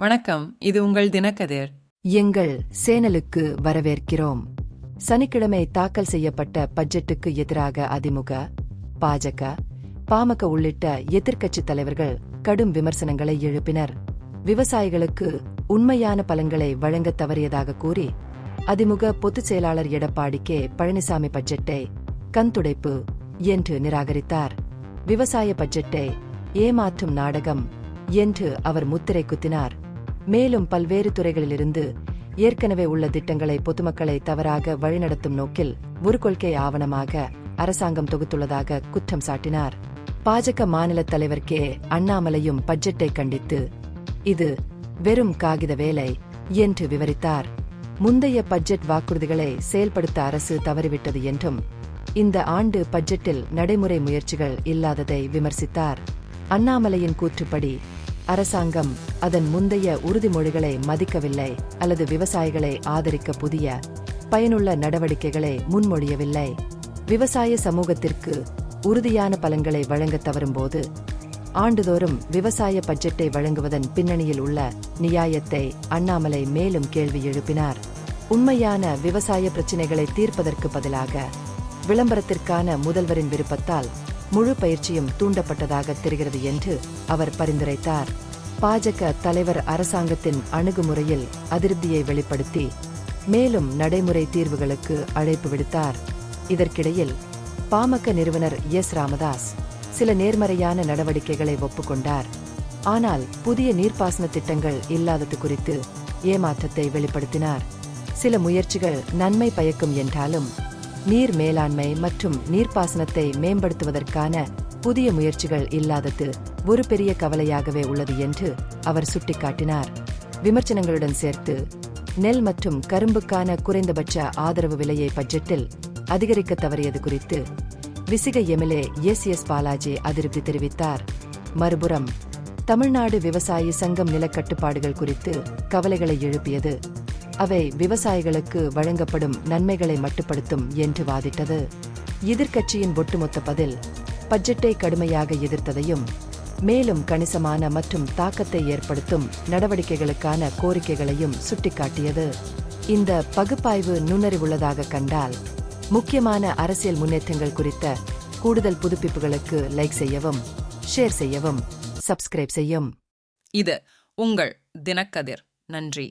வணக்கம், இது உங்கள் தினக்கதிர். எங்கள் சேனலுக்கு வரவேற்கிறோம். சனிக்கிழமை தாக்கல் செய்யப்பட்ட பட்ஜெட்டுக்கு எதிராக அதிமுக, பாஜக, பாமக உள்ளிட்ட எதிர்க்கட்சித் தலைவர்கள் கடும் விமர்சனங்களை எழுப்பினர். விவசாயிகளுக்கு உண்மையான பலன்களை வழங்கத் தவறியதாக கூறி அதிமுக பொதுச் செயலாளர் எடப்பாடி கே பழனிசாமி பட்ஜெட்டை கண்துடைப்பு என்று நிராகரித்தார். விவசாய பட்ஜெட்டை ஏமாற்றும் நாடகம் என்று அவர் முத்திரை குத்தினார். மேலும் பல்வேறு துறைகளிலிருந்து ஏற்கனவே உள்ள திட்டங்களை பொதுமக்களை தவறாக வழிநடத்தும் நோக்கில் ஒரு கொள்கை ஆவணமாக அரசாங்கம் தொகுத்துள்ளதாக குற்றம் சாட்டினார். பாஜக மாநில தலைவர் கே அண்ணாமலையும் பட்ஜெட்டை கண்டித்து இது வெறும் காகித வேலை என்று விவரித்தார். முந்தைய பட்ஜெட் வாக்குறுதிகளை செயல்படுத்த அரசு தவறிவிட்டது என்றும் இந்த ஆண்டு பட்ஜெட்டில் நடைமுறை முயற்சிகள் இல்லாததை விமர்சித்தார். அண்ணாமலையின் கூற்றுப்படி அரசாங்கம் அதன் முந்தைய உறுதிமொழிகளை மதிக்கவில்லை அல்லது விவசாயிகளை ஆதரிக்க புதிய பயனுள்ள நடவடிக்கைகளை முன்மொழியவில்லை. விவசாய சமூகத்திற்கு உறுதியான பலன்களை வழங்க தவறும்போது ஆண்டுதோறும் விவசாய பட்ஜெட்டை வழங்குவதன் பின்னணியில் உள்ள நியாயத்தை அண்ணாமலை மேலும் கேள்வி எழுப்பினார். உண்மையான விவசாய பிரச்சினைகளை தீர்ப்பதற்கு பதிலாக விளம்பரத்திற்கான முதல்வரின் விருப்பத்தால் முழு பயிற்சியும் தூண்டப்பட்டதாக தெரிகிறது என்று அவர் பரிந்துரைத்தார். பாஜக தலைவர் அரசாங்கத்தின் அணுகுமுறையில் அதிருப்தியை வெளிப்படுத்தி மேலும் நடைமுறை தீர்வுகளுக்கு அழைப்பு விடுத்தார். இதற்கிடையில் பாமக நிறுவனர் எஸ். ராமதாஸ் சில நேர்மறையான நடவடிக்கைகளை ஒப்புக்கொண்டார். ஆனால் புதிய நீர்ப்பாசன திட்டங்கள் இல்லாதது குறித்து ஏமாற்றத்தை வெளிப்படுத்தினார். சில முயற்சிகள் நன்மை பயக்கும் என்றாலும் நீர் மேலாண்மை மற்றும் நீர்ப்பாசனத்தை மேம்படுத்துவதற்கான புதிய முயற்சிகள் இல்லாதது ஒரு பெரிய கவலையாகவே உள்ளது என்று அவர் சுட்டிக்காட்டினார். விமர்சனங்களுடன் சேர்த்து நெல் மற்றும் கரும்புக்கான குறைந்தபட்ச ஆதரவு விலையை பட்ஜெட்டில் அதிகரிக்க தவறியது குறித்து விசிக எம்எல்ஏ எஸ். பாலாஜி அதிருப்தி தெரிவித்தார். மறுபுறம் தமிழ்நாடு விவசாயி சங்கம் நிலக்கட்டுப்பாடுகள் குறித்து கவலைகளை எழுப்பியது. அவை விவசாயிகளுக்கு வழங்கப்படும் நன்மைகளை மட்டுப்படுத்தும் என்று வாதிட்டது. எதிர்க்கட்சியின் ஒட்டுமொத்த பதில் பட்ஜெட்டை கடுமையாக எதிர்த்ததையும் மேலும் கணிசமான மற்றும் தாக்கத்தை ஏற்படுத்தும் நடவடிக்கைகளுக்கான கோரிக்கைகளையும் சுட்டிக்காட்டியது. இந்த பகுப்பாய்வு நுண்ணறிவுள்ளதாக கண்டால் முக்கியமான அரசியல் முன்னேற்றங்கள் குறித்த கூடுதல் புதுப்பிப்புகளுக்கு லைக் செய்யவும், ஷேர் செய்யவும், சப்ஸ்கிரைப் செய்யும். இது உங்கள் தினக்கதிர். நன்றி.